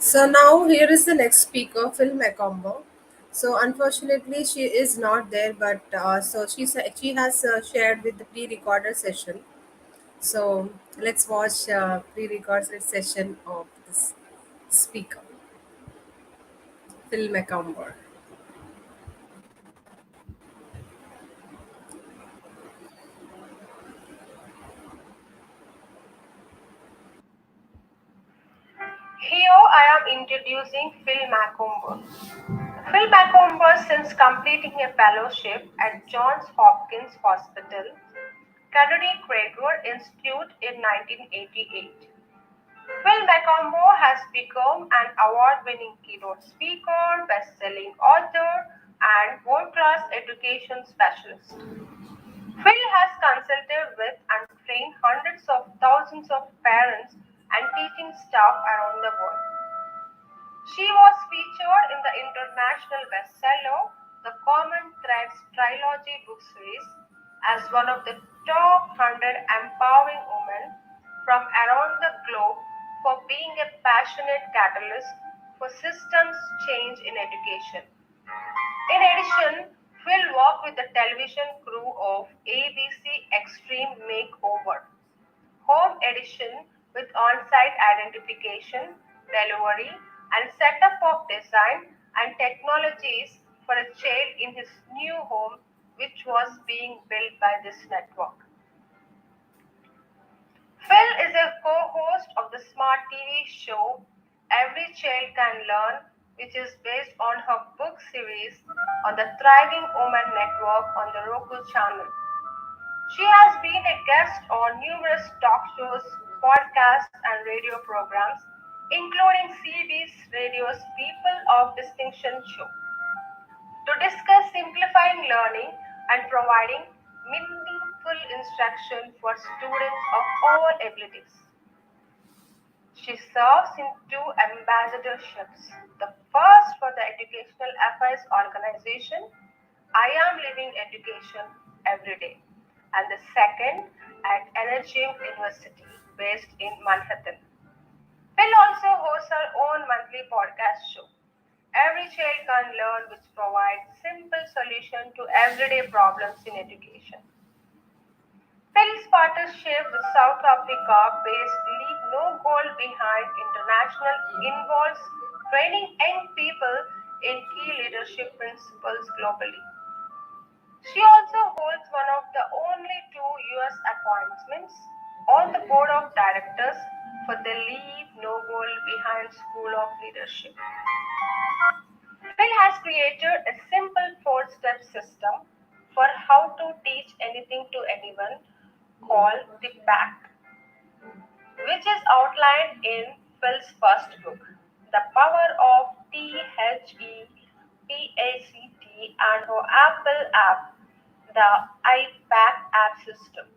So now here is the next speaker, Phil McComber. So unfortunately, she is not there, but she has shared with the pre-recorded session. So let's watch pre-recorded session of this speaker, Phil McComber. Here I am introducing Phil Macomber. Phil Macomber, since completing a fellowship at Johns Hopkins Hospital, Kennedy Krager Institute in 1988. Phil Macomber has become an award-winning keynote speaker, best-selling author, and world-class education specialist. Phil has consulted with and trained hundreds of thousands of parents and teaching staff around the world. She was featured in the international bestseller The Common Threads trilogy book series as one of the top 100 empowering women from around the globe for being a passionate catalyst for systems change in education. In addition, Phil worked with the television crew of ABC Extreme Makeover home edition with on-site identification, delivery, and setup of design and technologies for a child in his new home which was being built by this network. Phil is a co-host of the smart TV show Every Child Can Learn, which is based on her book series on the Thriving Woman Network on the Roku channel. She has been a guest on numerous talk shows, podcasts, and radio programs, including CBS Radio's People of Distinction show, to discuss simplifying learning and providing meaningful instruction for students of all abilities. She serves in two ambassadorships. The first for the Educational Affairs Organization, I Am Living Education Every Day, and the second at Energy University, based in Manhattan. Phil also hosts her own monthly podcast show, Every Child Can Learn, which provides simple solutions to everyday problems in education. Phil's partnership with South Africa-based Leave No Goal Behind International involves training young people in key leadership principles globally. She also holds one of the only two US appointments on the board of directors for the Leave No Goal Behind School of Leadership. Phil has created a simple four-step system for how to teach anything to anyone called the PACT, which is outlined in Phil's first book, The Power of THEPACT, and her Apple app, the iPact app system.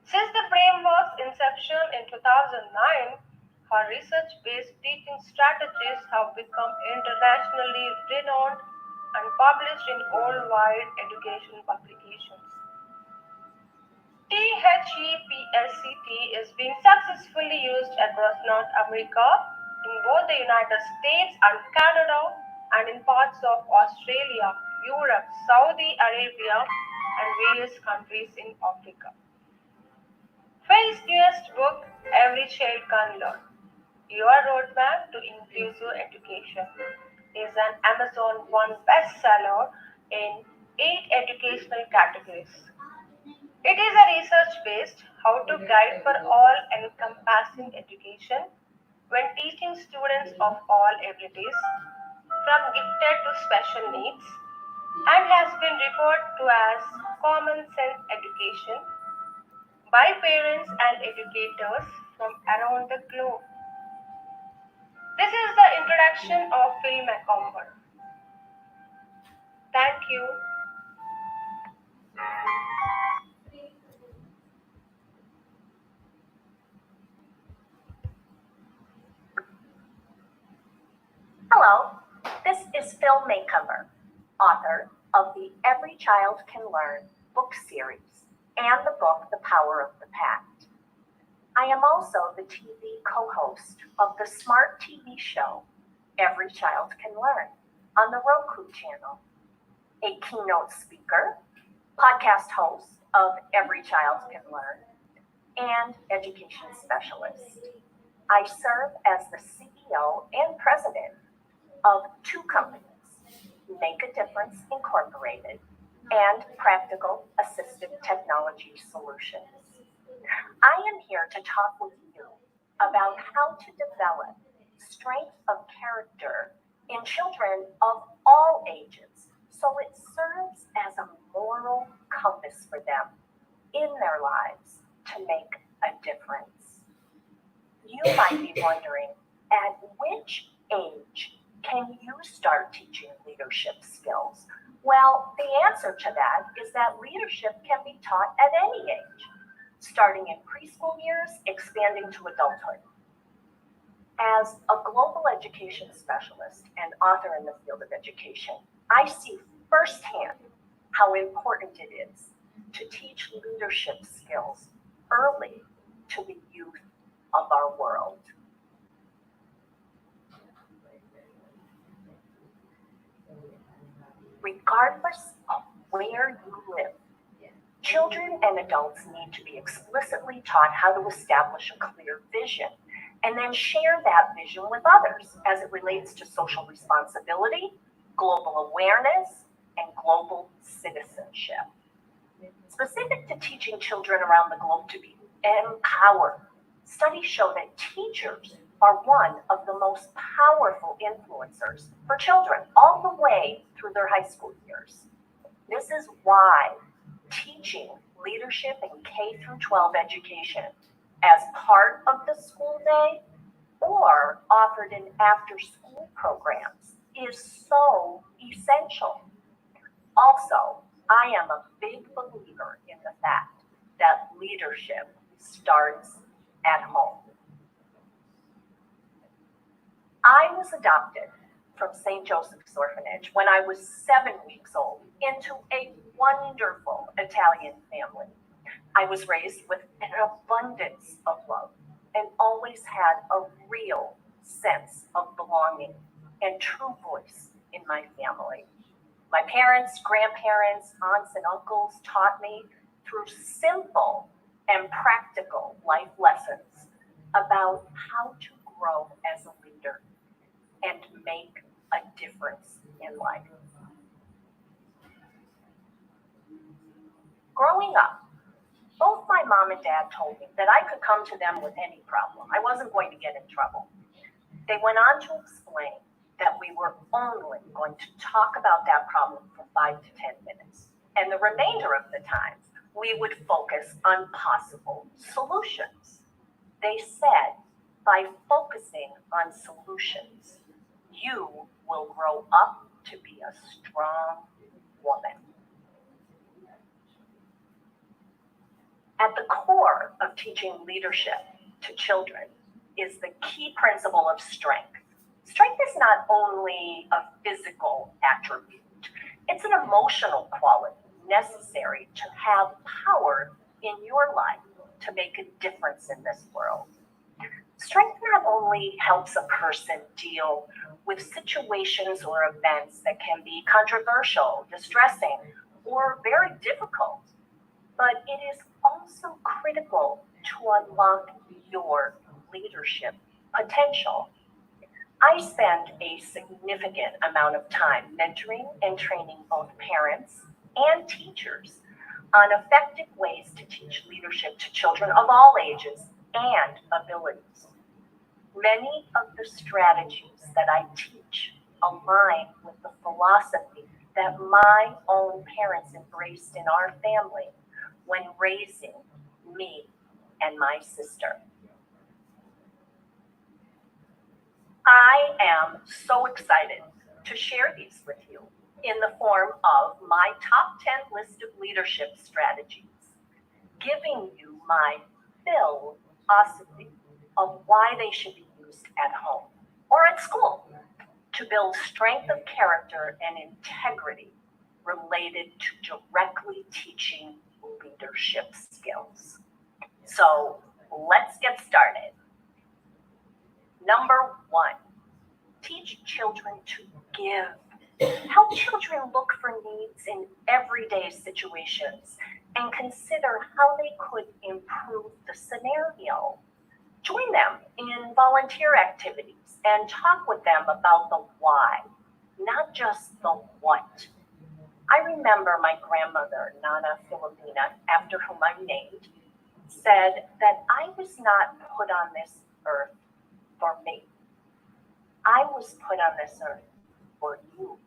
Since the framework's inception in 2009, her research based teaching strategies have become internationally renowned and published in worldwide education publications. THEPSCT is being successfully used across North America, in both the United States and Canada, and in parts of Australia, Europe, Saudi Arabia, and various countries in Africa. Phil's newest book, Every Child Can Learn, Your Roadmap to Inclusive Education, is an Amazon One bestseller in 8 educational categories. It is a research based how to guide for all encompassing education when teaching students of all abilities, from gifted to special needs, and has been referred to as common sense education by parents and educators from around the globe. This is the introduction of Phil McComber. Thank you. Hello, this is Phil Maycomer, author of the Every Child Can Learn book series and the book The Power of the Pact. I am also the TV co host of the smart TV show Every Child Can Learn on the Roku channel, a keynote speaker, podcast host of Every Child Can Learn, and education specialist. I serve as the CEO and president of two companies, Make a Difference Incorporated and Practical Assistive Technology Solutions. I am here to talk with you about how to develop strength of character in children of all ages so it serves as a moral compass for them in their lives to make a difference. You might be wondering, at which age can you start teaching leadership skills? Well, the answer to that is that leadership can be taught at any age, starting in preschool years, expanding to adulthood. As a global education specialist and author in the field of education, I see firsthand how important it is to teach leadership skills early to the youth of our world. Regardless of where you live, children and adults need to be explicitly taught how to establish a clear vision and then share that vision with others as it relates to social responsibility, global awareness, and global citizenship. Specific to teaching children around the globe to be empowered, studies show that teachers are one of the most powerful influencers for children all the way through their high school years. This is why teaching leadership in K through 12 education as part of the school day or offered in after school programs is so essential. Also, I am a big believer in the fact that leadership starts at home. I was adopted from St. Joseph's Orphanage when I was 7 weeks old into a wonderful Italian family. I was raised with an abundance of love and always had a real sense of belonging and true voice in my family. My parents, grandparents, aunts, and uncles taught me through simple and practical life lessons about how to grow as a leader and make a difference in life. Growing up, both my mom and dad told me that I could come to them with any problem. I wasn't going to get in trouble. They went on to explain that we were only going to talk about that problem for 5 to 10 minutes. And the remainder of the time, we would focus on possible solutions. They said, by focusing on solutions, you will grow up to be a strong woman. At the core of teaching leadership to children is the key principle of strength. Strength is not only a physical attribute, it's an emotional quality necessary to have power in your life to make a difference in this world. Strength not only helps a person deal with situations or events that can be controversial, distressing, or very difficult, but it is also critical to unlock your leadership potential. I spend a significant amount of time mentoring and training both parents and teachers on effective ways to teach leadership to children of all ages and abilities. Many of the strategies that I teach align with the philosophy that my own parents embraced in our family when raising me and my sister. I am so excited to share these with you in the form of my top 10 list of leadership strategies, giving you my philosophy of why they should be used at home or at school to build strength of character and integrity related to directly teaching leadership skills. So Let's get started. Number 1, teach children to give. Help children look for needs in everyday situations and consider how they could improve the scenario. Join them in volunteer activities and talk with them about the why, not just the what. I remember my grandmother, Nana Filipina, after whom I'm named, said that I was not put on this earth for me. I was put on this earth for you.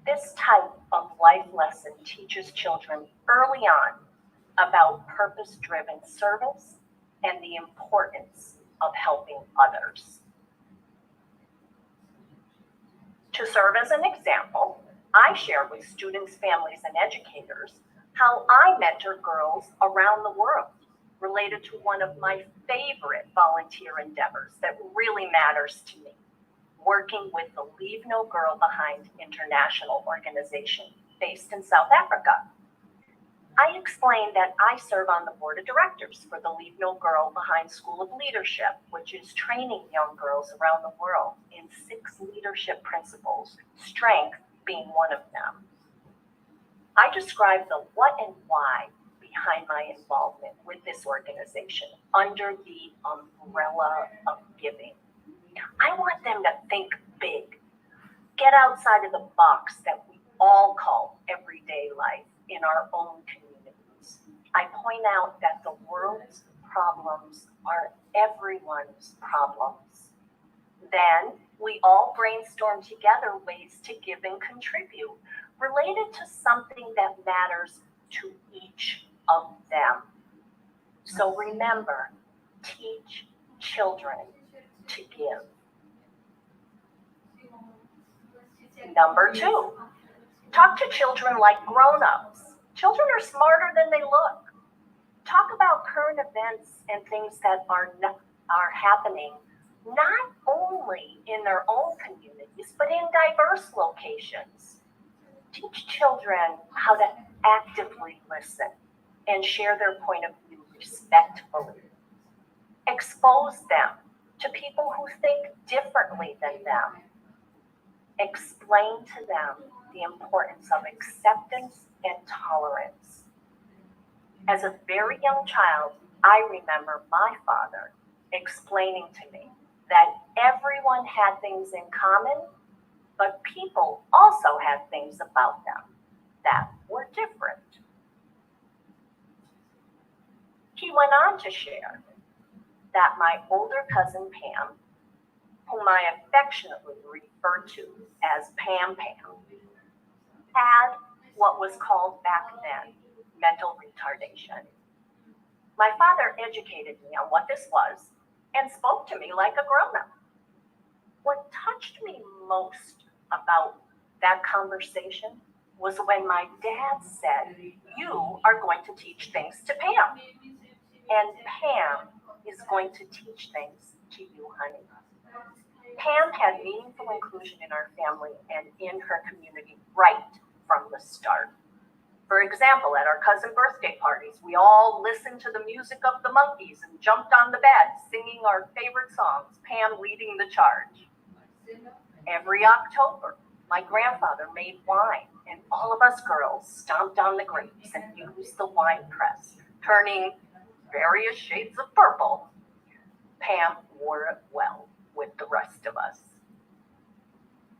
This type of life lesson teaches children early on about purpose-driven service and the importance of helping others. To serve as an example, I share with students, families, and educators how I mentor girls around the world related to one of my favorite volunteer endeavors that really matters to me, working with the Leave No Girl Behind International organization based in South Africa. I explained that I serve on the board of directors for the Leave No Girl Behind School of Leadership, which is training young girls around the world in 6 leadership principles, strength being one of them. I described the what and why behind my involvement with this organization under the umbrella of giving. I want them to think big, get outside of the box that we all call everyday life in our own communities. I point out that the world's problems are everyone's problems. Then we all brainstorm together ways to give and contribute related to something that matters to each of them. So remember, teach children to give. Number 2, talk to children like grown-ups. Children are smarter than they look. Talk about current events and things that are happening not only in their own communities, but in diverse locations. Teach children how to actively listen and share their point of view respectfully. Expose them to people who think differently than them. Explain to them the importance of acceptance and tolerance. As a very young child, I remember my father explaining to me that everyone had things in common, but people also had things about them that were different. He went on to share that my older cousin Pam, whom I affectionately refer to as Pam Pam, had what was called back then mental retardation. My father educated me on what this was and spoke to me like a grown-up. What touched me most about that conversation was when my dad said, "You are going to teach things to Pam, and Pam is going to teach things to you, honey." Pam had meaningful inclusion in our family and in her community right from the start. For example, at our cousin birthday parties, we all listened to the music of the Monkees and jumped on the bed singing our favorite songs, Pam leading the charge. Every October, my grandfather made wine, and all of us girls stomped on the grapes and used the wine press, turning various shades of purple. Pam wore it well with the rest of us.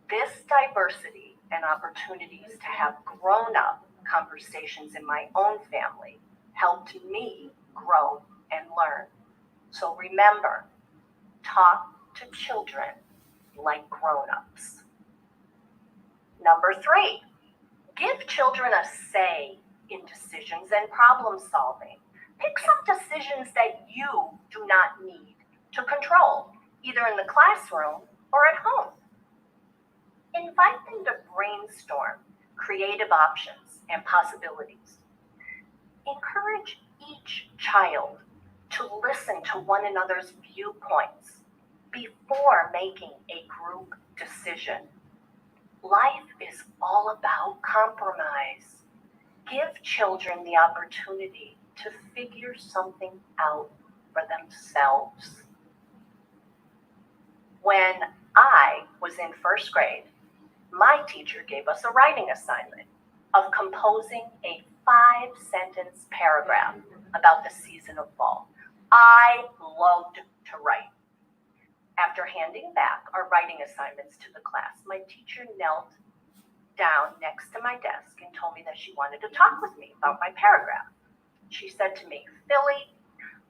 This diversity and opportunities to have grown-up conversations in my own family helped me grow and learn. So remember, talk to children like grown-ups. Number 3, give children a say in decisions and problem solving. Pick some decisions that you do not need to control, either in the classroom or at home. Invite them to brainstorm creative options and possibilities. Encourage each child to listen to one another's viewpoints before making a group decision. Life is all about compromise. Give children the opportunity to figure something out for themselves. When I was in first grade, my teacher gave us a writing assignment of composing a 5-sentence paragraph about the season of fall. I loved to write. After handing back our writing assignments to the class, my teacher knelt down next to my desk and told me that she wanted to talk with me about my paragraph. She said to me, "Philly,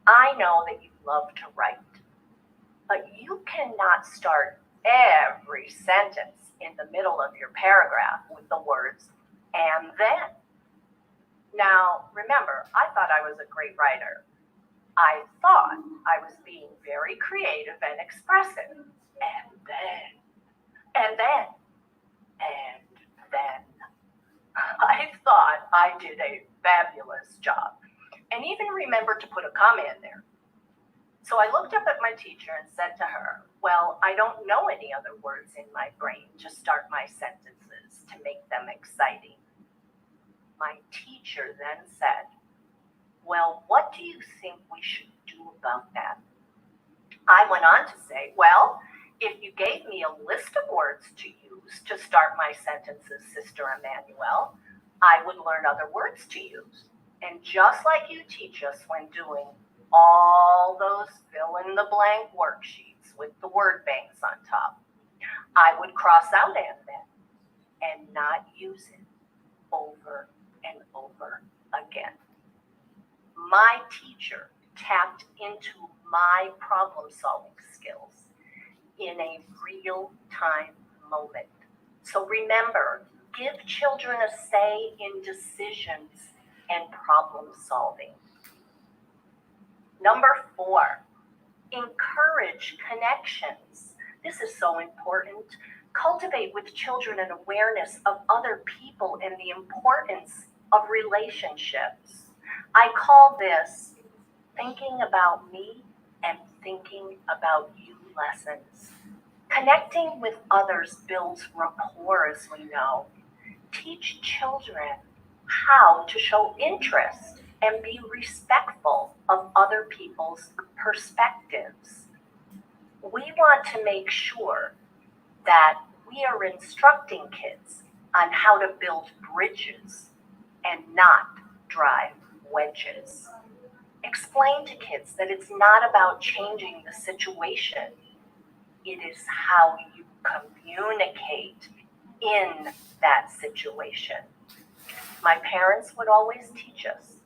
I know that you love to write, but you cannot start every sentence in the middle of your paragraph with the words, and then." Now, remember, I thought I was a great writer. I thought I was being very creative and expressive. And then, and then, and then. I thought I did a fabulous job and even remembered to put a comma in there. So I looked up at my teacher and said to her, "Well, I don't know any other words in my brain to start my sentences to make them exciting." My teacher then said, "Well, what do you think we should do about that?" I went on to say, "Well, if you gave me a list of words to use to start my sentences, Sister Emmanuel, I would learn other words to use. And just like you teach us when doing all those fill-in-the-blank worksheets with the word banks on top, I would cross out 'and then' and not use it over and over again." My teacher tapped into my problem-solving skills in a real-time moment. So remember, give children a say in decisions and problem-solving. Number 4, encourage connections. This is so important. Cultivate with children an awareness of other people and the importance of relationships. I call this thinking about me and thinking about you lessons. Connecting with others builds rapport, as we know. Teach children how to show interest and be respectful of other people's perspectives. We want to make sure that we are instructing kids on how to build bridges and not drive wedges. Explain to kids that it's not about changing the situation. It is how you communicate in that situation. My parents would always teach us,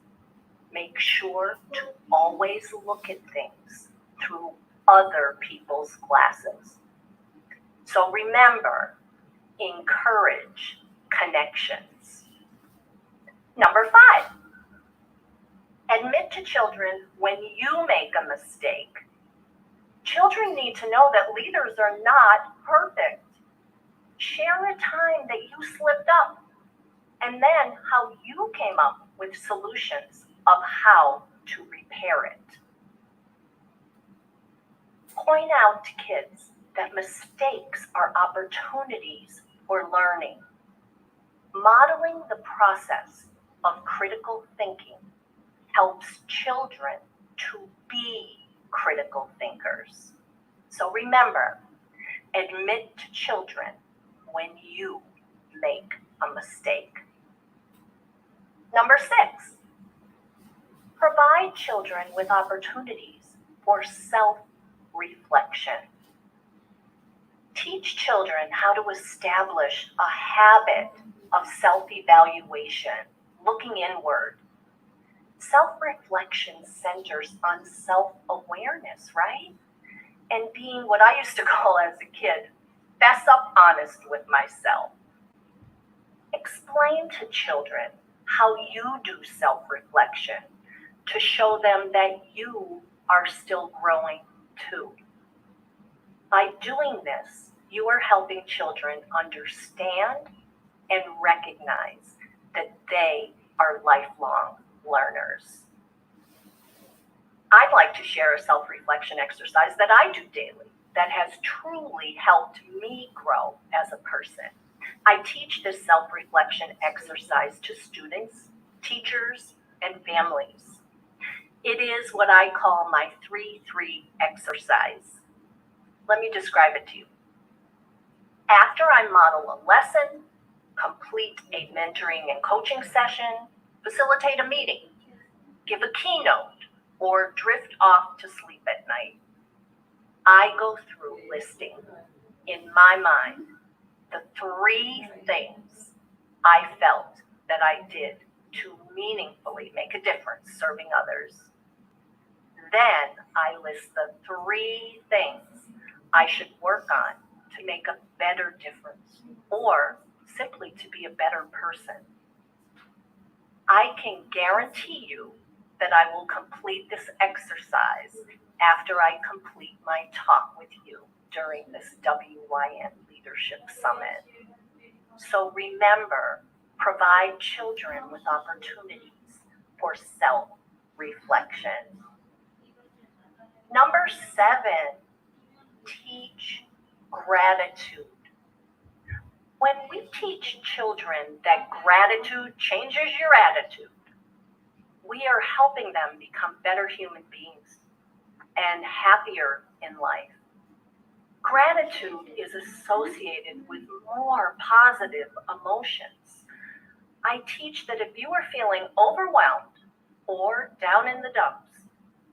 make sure to always look at things through other people's glasses. So remember, encourage connections. Number 5, admit to children when you make a mistake. Children need to know that leaders are not perfect. Share a time that you slipped up and then how you came up with solutions of how to repair it. Point out to kids that mistakes are opportunities for learning. Modeling the process of critical thinking helps children to be critical thinkers. So remember, admit to children when you make a mistake. Number 6, provide children with opportunities for self-reflection. Teach children how to establish a habit of self-evaluation, looking inward. Self-reflection centers on self-awareness, right? And being what I used to call as a kid, fess up honest with myself. Explain to children how you do self-reflection to show them that you are still growing too. By doing this, you are helping children understand and recognize that they are lifelong learners. I'd like to share a self-reflection exercise that I do daily that has truly helped me grow as a person. I teach this self-reflection exercise to students, teachers, and families. It is what I call my 3-3 exercise. Let me describe it to you. After I model a lesson, complete a mentoring and coaching session, facilitate a meeting, give a keynote, or drift off to sleep at night, I go through listing in my mind the 3 things I felt that I did to meaningfully make a difference serving others. Then I list the 3 things I should work on to make a better difference or simply to be a better person. I can guarantee you that I will complete this exercise after I complete my talk with you during this WYN Leadership Summit. So remember, provide children with opportunities for self-reflection. Number 7, teach gratitude. When we teach children that gratitude changes your attitude, we are helping them become better human beings and happier in life. Gratitude is associated with more positive emotions. I teach that if you are feeling overwhelmed or down in the dumps,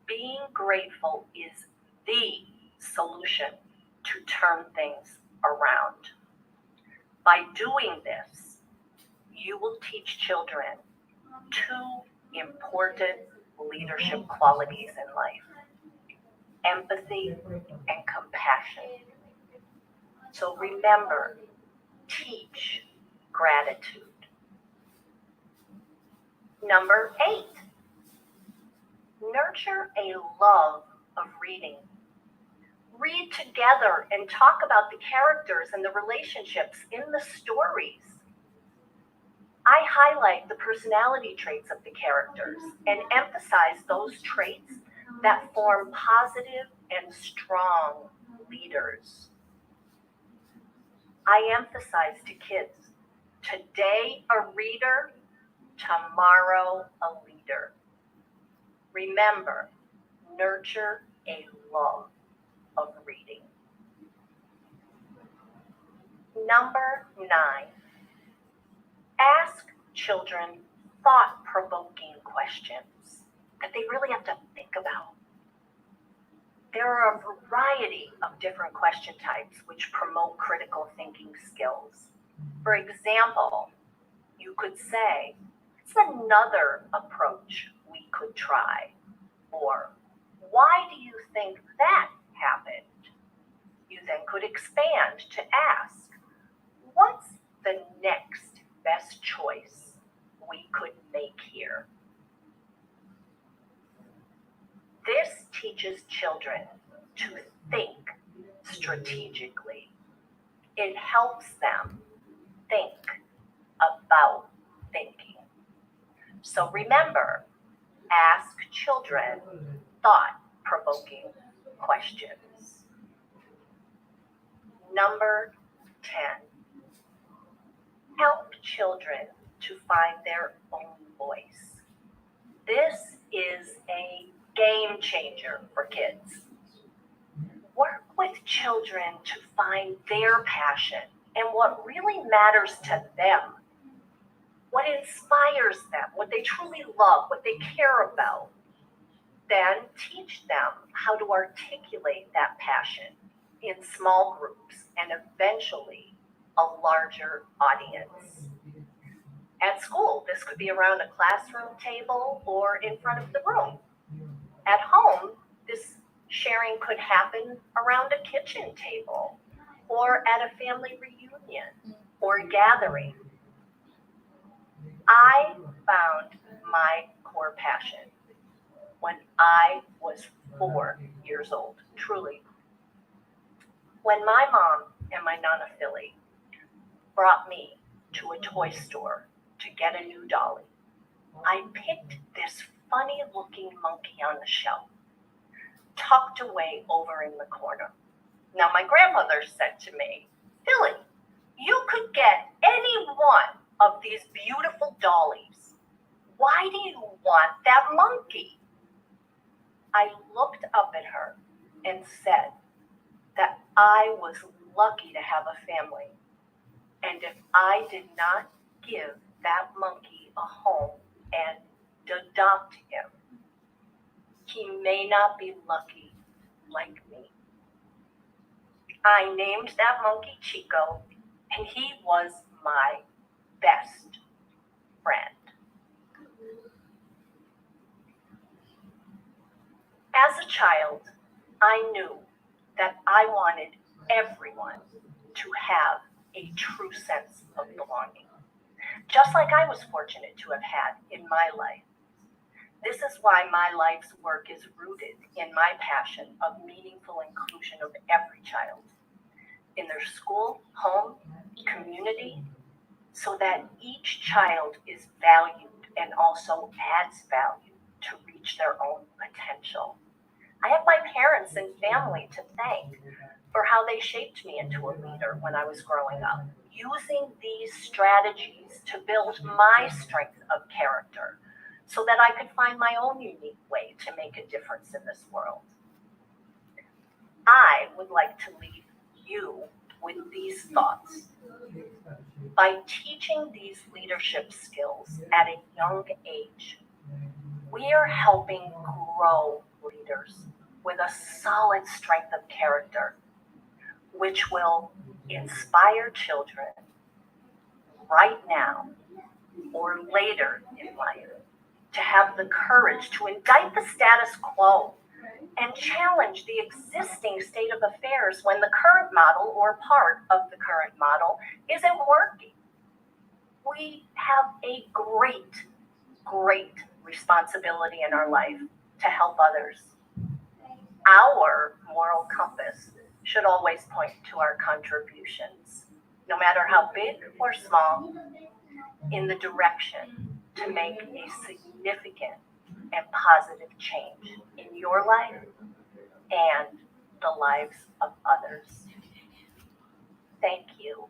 being grateful is the solution to turn things around. By doing this, you will teach children 2 important leadership qualities in life: empathy and compassion. So remember, teach gratitude. Number 8, nurture a love of reading. Read together and talk about the characters and the relationships in the stories. I highlight the personality traits of the characters and emphasize those traits that form positive and strong leaders. I emphasize to kids, today a reader, tomorrow a leader. Remember, nurture a love of reading. Number 9, ask children thought-provoking questions that they really have to think about. There are a variety of different question types which promote critical thinking skills. For example, you could say, it's another approach we could try. Or, why do you think that happened? You then could expand to ask, what's the next best choice we could make here? This teaches children to think strategically. It helps them think about thinking. So remember, ask children thought-provoking questions. Number 10, help children to find their own voice. This is a game changer for kids. Work with children to find their passion and what really matters to them, what inspires them, what they truly love, what they care about. Then teach them how to articulate that passion in small groups and eventually a larger audience. At school, this could be around a classroom table or in front of the room. At home, this sharing could happen around a kitchen table or at a family reunion or gathering. I found my core passion when I was 4 years old, truly. When my mom and my Nana Philly brought me to a toy store to get a new dolly, I picked this funny-looking monkey on the shelf, tucked away over in the corner. Now, my grandmother said to me, Philly, you could get any one of these beautiful dollies. Why do you want that monkey? I looked up at her and said that I was lucky to have a family, and if I did not give that monkey a home and adopt him, he may not be lucky like me. I named that monkey Chico, and he was my best friend. As a child, I knew that I wanted everyone to have a true sense of belonging, just like I was fortunate to have had in my life. This is why my life's work is rooted in my passion of meaningful inclusion of every child in their school, home, community, so that each child is valued and also adds value to reach their own potential. I have my parents and family to thank for how they shaped me into a leader when I was growing up, using these strategies to build my strength of character so that I could find my own unique way to make a difference in this world. I would like to leave you with these thoughts. By teaching these leadership skills at a young age, we are helping grow leaders with a solid strength of character, which will inspire children right now or later in life to have the courage to indict the status quo and challenge the existing state of affairs when the current model or part of the current model isn't working. We have a great responsibility in our life to help others. Our moral compass should always point to our contributions, no matter how big or small, in the direction to make a significant and positive change in your life and the lives of others. Thank you.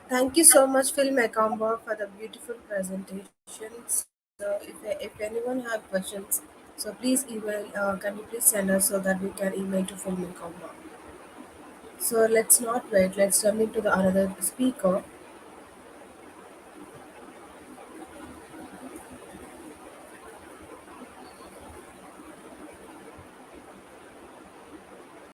Thank you so much, Phil Macomber, for the beautiful presentation. So, if anyone have questions, so please email. Can you please send us so that we can email to Phil Macomber? So let's not wait. Let's jump into the another speaker.